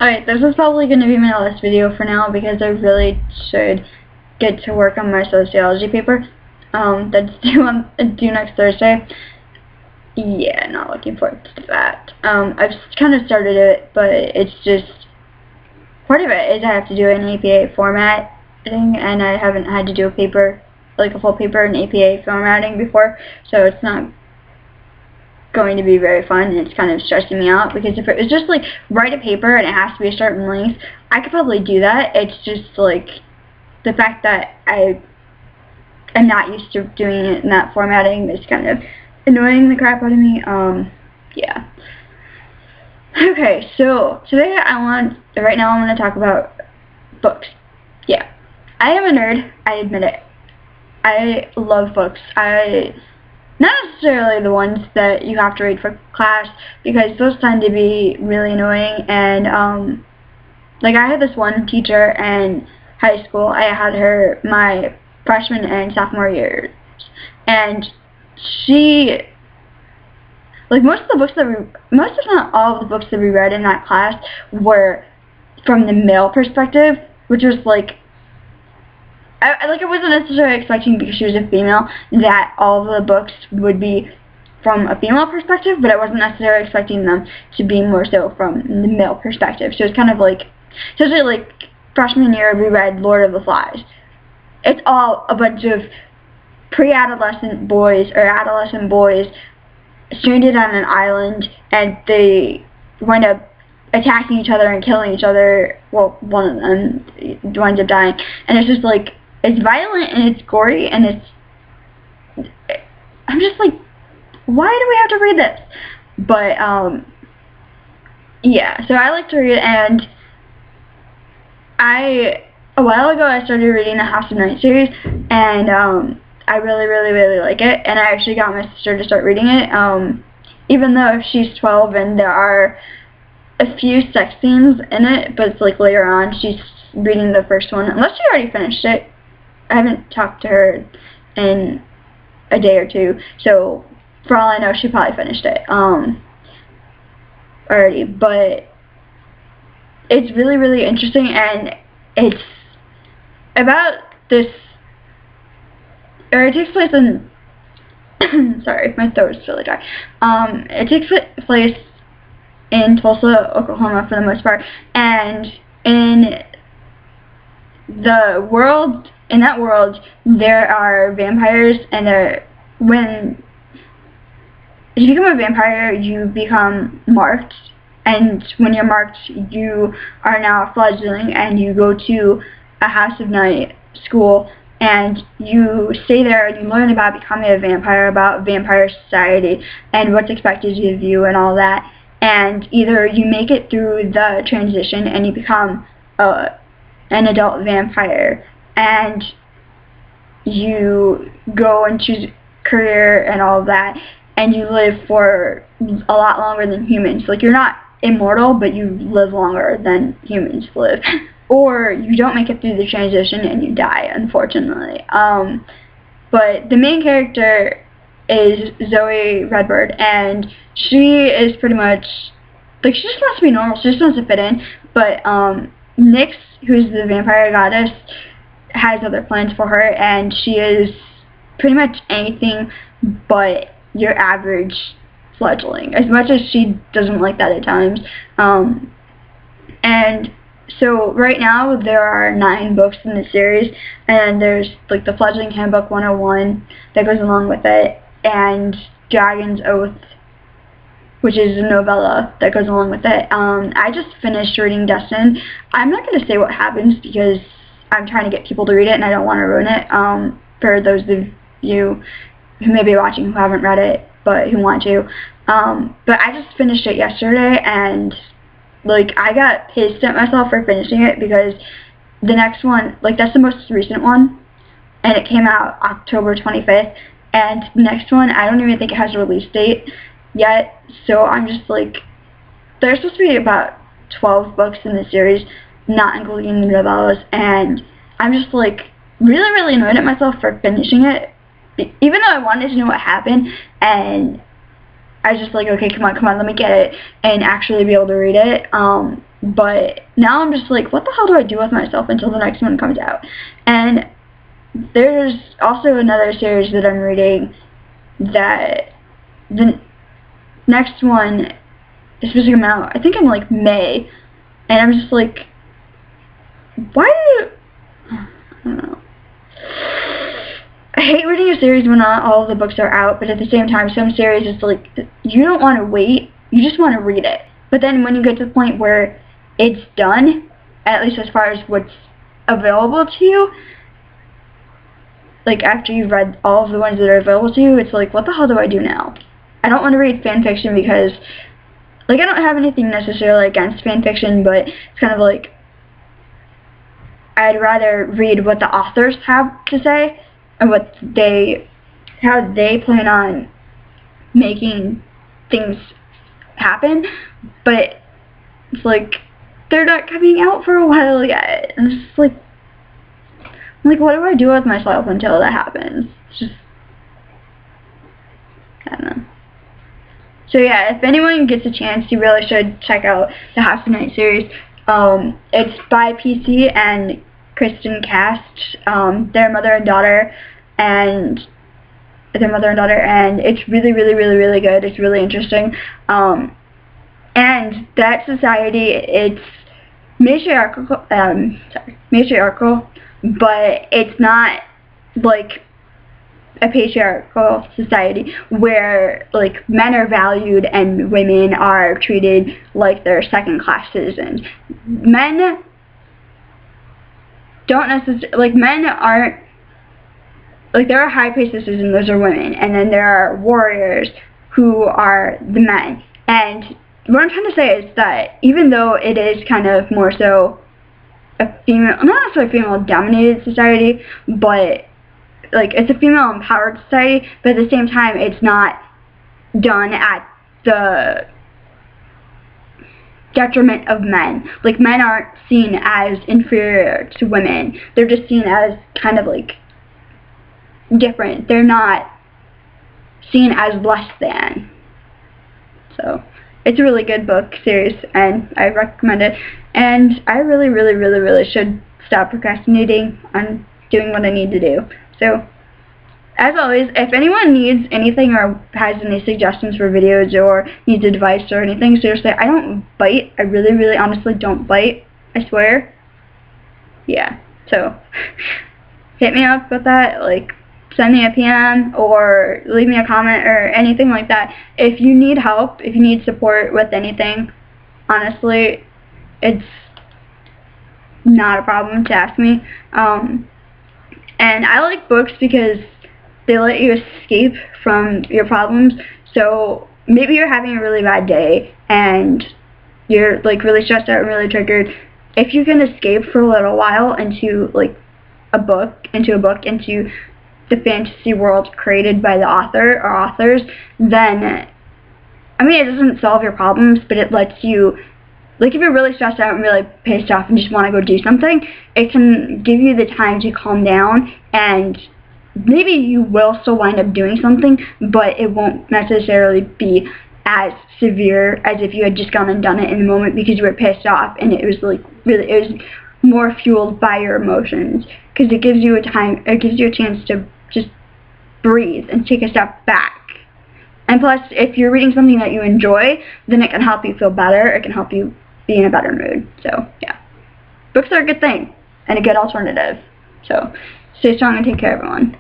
Alright, this is probably going to be my last video for now because I really should get to work on my sociology paper. That's due next Thursday. Yeah, not looking forward to that. I've kind of started it, but it's just, part of it is I have to do an APA formatting, and I haven't had to do a paper, like a full paper in APA formatting before, so it's not going to be very fun, and it's kind of stressing me out, because if it was just like write a paper and it has to be a certain length, I could probably do that. It's just like the fact that I'm not used to doing it in that formatting is kind of annoying the crap out of me. Yeah. Okay, so today right now I'm going to talk about books. Yeah. I am a nerd, I admit it. I love books. Not necessarily the ones that you have to read for class, because those tend to be really annoying, and like I had this one teacher in high school. I had her my freshman and sophomore years, and she, like, most if not all of the books that we read in that class were from the male perspective, which was like, I wasn't necessarily expecting, because she was a female, that all of the books would be from a female perspective, but I wasn't necessarily expecting them to be more so from the male perspective. So it's kind of like, especially like freshman year, we read Lord of the Flies. It's all a bunch of pre-adolescent boys or adolescent boys stranded on an island, and they wind up attacking each other and killing each other. Well, one of them winds up dying, and it's just like, it's violent and it's gory, and I'm just like, why do we have to read this? But yeah, so I like to read, and a while ago I started reading the House of Night series, and I really like it, and I actually got my sister to start reading it, even though she's 12 and there are a few sex scenes in it, but it's like later on. She's reading the first one, unless she already finished it. I haven't talked to her in a day or two, so for all I know, she probably finished it already. But it's really interesting, and it's about this, or it takes place in sorry, my throat is really dry. It takes place in Tulsa, Oklahoma, for the most part, and in that world, there are vampires, and when you become a vampire, you become marked, and when you're marked, you are now a fledgling, and you go to a House of Night school, and you stay there, and you learn about becoming a vampire, about vampire society, and what's expected of you, and all that. And either you make it through the transition and you become an adult vampire, and you go and choose a career and all of that, and you live for a lot longer than humans. Like, you're not immortal, but you live longer than humans live. Or you don't make it through the transition and you die, unfortunately. But the main character is Zoe Redbird, and she is pretty much, like, she just wants to be normal, she just wants to fit in, but Nyx, who's the vampire goddess, has other plans for her, and she is pretty much anything but your average fledgling, as much as she doesn't like that at times. And so right now there are 9 books in the series, and there's like the Fledgling Handbook 101 that goes along with it, and Dragon's Oath, which is a novella that goes along with it. I just finished reading Destined. I'm not going to say what happens, because I'm trying to get people to read it, and I don't want to ruin it, for those of you who may be watching who haven't read it, but who want to. But I just finished it yesterday, and like, I got pissed at myself for finishing it, because the next one, like, that's the most recent one, and it came out October 25th, and the next one, I don't even think it has a release date yet, so I'm just like, there's supposed to be about 12 books in the series, not including the novellas, and I'm just like, really annoyed at myself for finishing it, even though I wanted to know what happened, and I was just like, okay, come on, let me get it, and actually be able to read it. but now I'm just like, what the hell do I do with myself until the next one comes out? And there's also another series that I'm reading that the next one is supposed to come out, I think in like May, and I'm just like, why do you, I don't know. I hate reading a series when not all of the books are out, but at the same time, some series it's like, you don't want to wait, you just want to read it. But then when you get to the point where it's done, at least as far as what's available to you, like after you've read all of the ones that are available to you, it's like, what the hell do I do now? I don't want to read fan fiction because, like, I don't have anything necessarily against fan fiction, but it's kind of like, I'd rather read what the authors have to say and how they plan on making things happen, but it's like, they're not coming out for a while yet, and it's just like, what do I do with myself until that happens? It's just, I don't know. So yeah, if anyone gets a chance, you really should check out the House of Night series. It's by PC and Kristen Cast, their mother and daughter, and it's really, really, really, really good. It's really interesting. And that society, it's matriarchal, but it's not like a patriarchal society where like men are valued and women are treated like they're second-class citizens. Men don't necessarily, like, men aren't, like, there are high priestesses and those are women, and then there are warriors who are the men. And what I'm trying to say is that even though it is kind of more so a female, not necessarily female-dominated society, but like, it's a female-empowered society, but at the same time, it's not done at the detriment of men. Like, men aren't seen as inferior to women. They're just seen as kind of, like, different. They're not seen as less than. So, it's a really good book series, and I recommend it. And I really, really, really, really should stop procrastinating on doing what I need to do. So, as always, if anyone needs anything or has any suggestions for videos or needs advice or anything, seriously, I don't bite. I really, really, honestly don't bite. I swear. Yeah. So, hit me up with that. Like, send me a PM or leave me a comment or anything like that. If you need help, if you need support with anything, honestly, it's not a problem to ask me. And I like books because they let you escape from your problems. So maybe you're having a really bad day and you're like really stressed out and really triggered. If you can escape for a little while into like a book, into the fantasy world created by the author or authors, then, I mean, it doesn't solve your problems, but it lets you, like, if you're really stressed out and really pissed off and just want to go do something, it can give you the time to calm down, and maybe you will still wind up doing something, but it won't necessarily be as severe as if you had just gone and done it in the moment because you were pissed off, and it was like really, it was more fueled by your emotions, because it gives you a chance to just breathe and take a step back. And plus, if you're reading something that you enjoy, then it can help you feel better, it can help you be in a better mood. So yeah, books are a good thing and a good alternative. So stay strong and take care, everyone.